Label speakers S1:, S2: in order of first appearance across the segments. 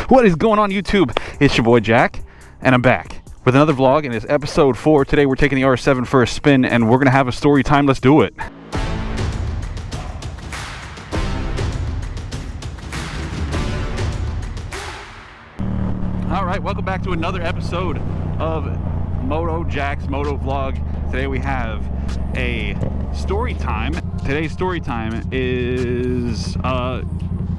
S1: What is going on, YouTube? It's your boy Jack, and I'm back with another vlog, and it's episode 4. Today we're taking the R7 for a spin, and we're gonna have a story time. Let's do it. All right, welcome back to another episode of MotoJack's Motovlog. Today we have a story time. Today's story time is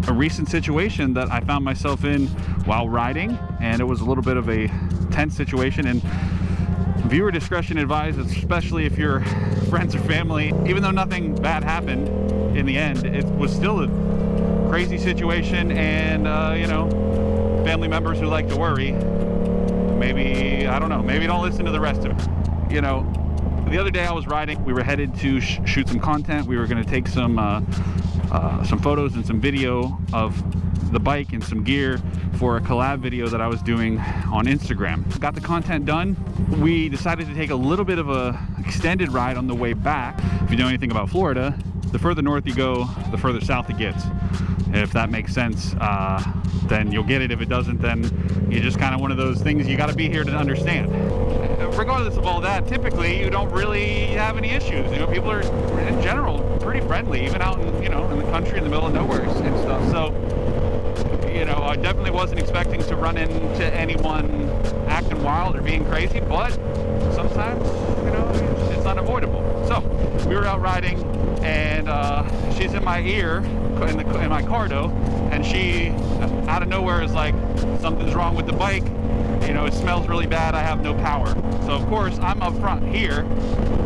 S1: a recent situation that I found myself in while riding, and it was a little bit of a tense situation, and viewer discretion advised, especially if you're friends or family. Even though nothing bad happened in the end, it was still a crazy situation, and you know, family members who like to worry, maybe, I don't know, maybe don't listen to the rest of it. You know, the other day I was riding, we were headed to shoot some content. We were going to take some photos and some video of the bike and some gear for a collab video that I was doing on Instagram. Got the content done. We decided to take a little bit of a extended ride on the way back. If you know anything about Florida, the further north you go, the further south it gets. If that makes sense, then you'll get it. If it doesn't, then you're just kind of one of those things you got to be here to understand. Regardless of all that, typically you don't really have any issues. You know, people are in general pretty friendly, even out in, you know, in the country in the middle of nowhere and stuff. So, you know, I definitely wasn't expecting to run into anyone acting wild or being crazy, but sometimes, you know, it's unavoidable. So we were out riding, and she's in my ear in my car door, and she out of nowhere is like, something's wrong with the bike. You know, it smells really bad. I have no power. So of course I'm up front here,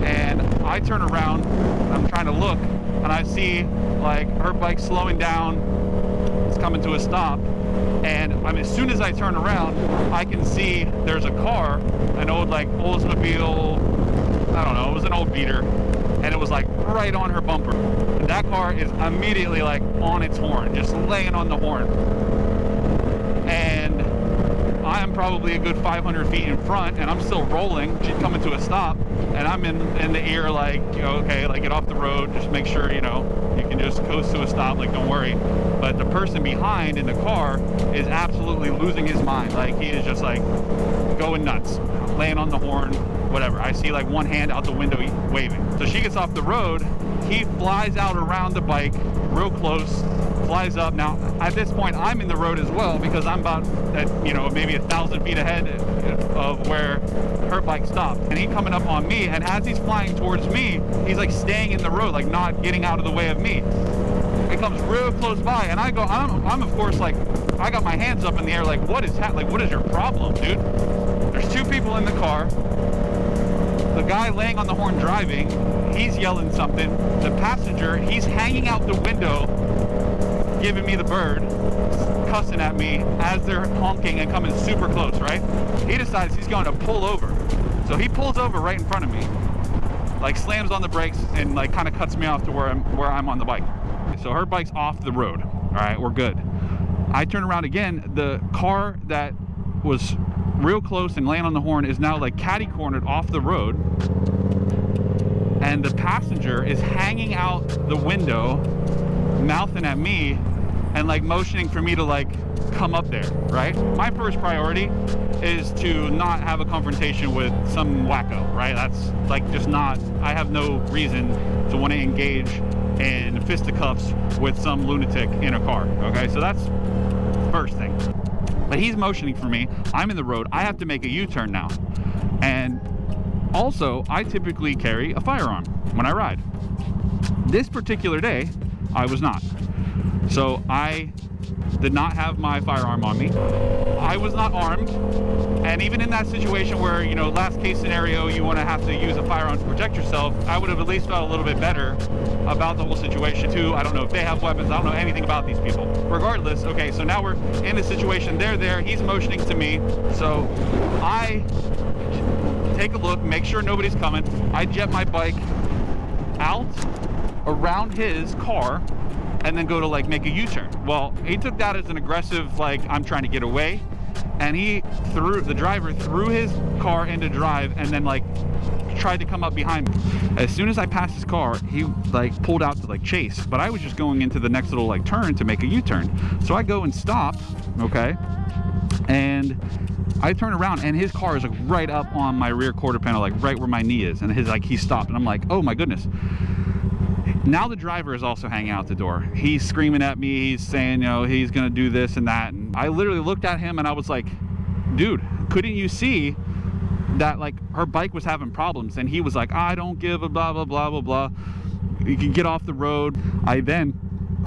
S1: and I turn around. I'm trying to look, and I see like her bike slowing down. It's coming to a stop, and I mean, as soon as I turn around, I can see there's a car, an old like Oldsmobile. I don't know. It was an old beater, and it was like right on her bumper. And that car is immediately like on its horn, just laying on the horn. And I am probably a good 500 feet in front, and I'm still rolling. She's coming to a stop, and I'm in the ear like, you know, okay, like, get off the road, just make sure, you know, you can just coast to a stop, like, don't worry. But the person behind in the car is absolutely losing his mind. Like, he is just like going nuts, laying on the horn, whatever. I see like one hand out the window waving. So she gets off the road, he flies out around the bike real close, flies up. Now at this point I'm in the road as well, because I'm about at, you know, maybe 1,000 feet ahead of where her bike stopped, and he's coming up on me, and as he's flying towards me, he's like staying in the road, like not getting out of the way of me. It comes real close by, and I go, I'm of course like, I got my hands up in the air like, what is your problem, dude? There's two people in the car. The guy laying on the horn driving, he's yelling something. The passenger, he's hanging out the window, giving me the bird, cussing at me as they're honking and coming super close, right? He decides he's going to pull over. So he pulls over right in front of me, like slams on the brakes and like kind of cuts me off to where I'm on the bike. So her bike's off the road. All right, we're good. I turn around again. The car that was real close and laying on the horn is now like catty-cornered off the road, and the passenger is hanging out the window, mouthing at me and like motioning for me to like come up there, right? My first priority is to not have a confrontation with some wacko, right? That's like just not, I have no reason to want to engage in fisticuffs with some lunatic in a car, okay? So that's the first thing. But he's motioning for me. I'm in the road. I have to make a U-turn now. And also, I typically carry a firearm when I ride. This particular day, I was not. So I did not have my firearm on me. I was not armed. And even in that situation where, you know, last case scenario, you want to have to use a firearm to protect yourself, I would have at least felt a little bit better about the whole situation too. I don't know if they have weapons. I don't know anything about these people. Regardless, okay, so now we're in the situation. They're there. He's motioning to me. So I take a look, make sure nobody's coming. I jet my bike out around his car and then go to like make a U-turn. Well, he took that as an aggressive, like, I'm trying to get away. And the driver threw his car into drive and then like tried to come up behind me. As soon as I passed his car, he like pulled out to like chase, but I was just going into the next little like turn to make a U-turn. So I go and stop, okay? And I turn around and his car is like right up on my rear quarter panel, like right where my knee is. And he stopped, and I'm like, oh my goodness. Now the driver is also hanging out the door. He's screaming at me. He's saying, you know, he's gonna do this and that. And I literally looked at him and I was like, dude, couldn't you see that like her bike was having problems? And he was like, I don't give a blah, blah, blah, blah, blah. You can get off the road. I then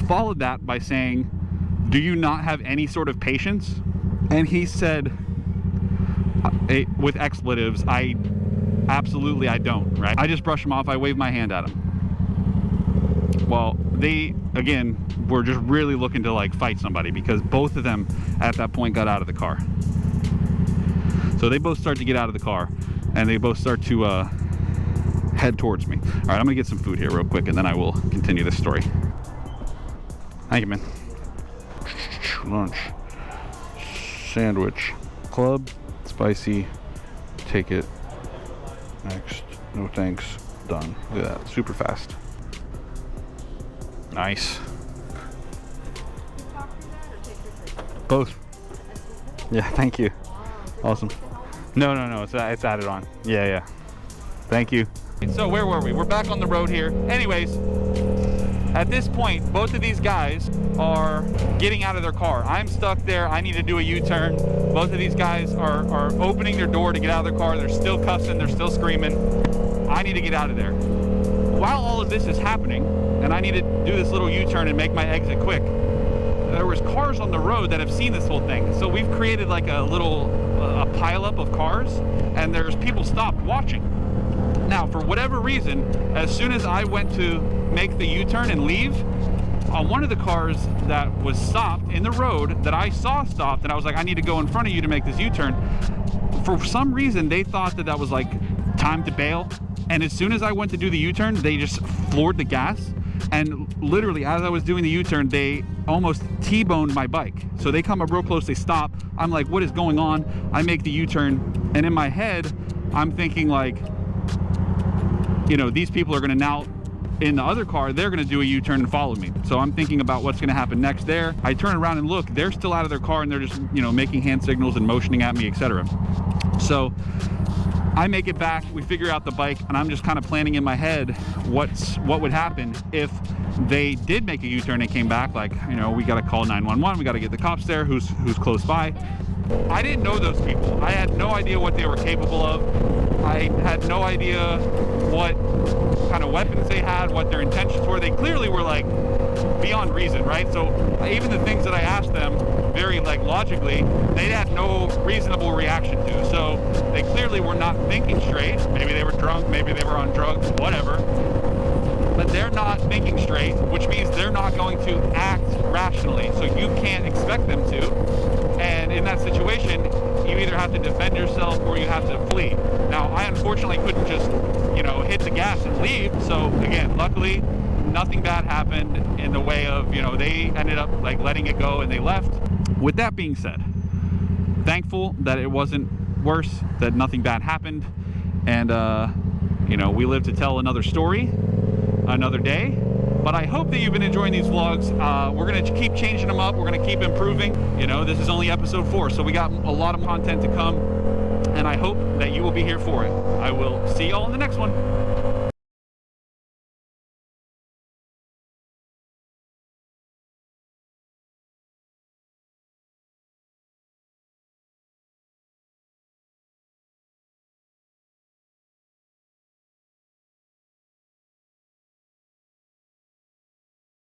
S1: followed that by saying, do you not have any sort of patience? And he said, with expletives, I don't, right? I just brushed him off. I waved my hand at him. Well, they, again, were just really looking to like fight somebody, because both of them at that point got out of the car. So they both start to get out of the car, and they both start to head towards me. All right, I'm gonna get some food here real quick, and then I will continue this story. Thank you, man. Lunch. Sandwich. Club. Spicy. Take it. Next. No thanks. Done. Look at that. Super fast. Nice. Both. Yeah, thank you. Awesome. No, it's added on. Yeah. Thank you. So where were we? We're back on the road here. Anyways, at this point, both of these guys are getting out of their car. I'm stuck there. I need to do a U-turn. Both of these guys are opening their door to get out of their car. They're still cussing. They're still screaming. I need to get out of there. While all of this is happening, and I need to do this little U-turn and make my exit quick, there was cars on the road that have seen this whole thing. So we've created like a little a pileup of cars, and there's people stopped watching. Now, for whatever reason, as soon as I went to make the U-turn and leave, on one of the cars that was stopped in the road that I saw stopped, and I was like, I need to go in front of you to make this U-turn. For some reason, they thought that was like time to bail. And as soon as I went to do the U-turn, they just floored the gas. And literally, as I was doing the U-turn, they almost T-boned my bike. So they come up real close, they stop. I'm like, what is going on? I make the U-turn, and in my head, I'm thinking like, you know, these people are gonna now, in the other car, they're gonna do a U-turn and follow me. So I'm thinking about what's gonna happen next there. I turn around and look, they're still out of their car, and they're just, you know, making hand signals and motioning at me, etc. So I make it back, we figure out the bike, and I'm just kind of planning in my head what would happen if they did make a U-turn and came back. Like, you know, we got to call 911, we got to get the cops there, who's close by. I didn't know those people. I had no idea what they were capable of. I had no idea what kind of weapons they had, what their intentions were. They clearly were like beyond reason, right? So even the things that I asked them very like logically, they had no reasonable reaction to. So they clearly were not thinking straight. Maybe they were drunk, maybe they were on drugs, whatever. But they're not thinking straight, which means they're not going to act rationally. So you can't expect them to. And in that situation, you either have to defend yourself or you have to flee. Now, I unfortunately couldn't just, you know, hit the gas and leave. So again, luckily, nothing bad happened in the way of, you know, they ended up like letting it go and they left. With that being said, thankful that it wasn't worse, that nothing bad happened. And, you know, we live to tell another story, another day. But I hope that you've been enjoying these vlogs. We're gonna keep changing them up. We're gonna keep improving. You know, this is only episode 4, so we got a lot of content to come. And I hope that you will be here for it. I will see y'all in the next one.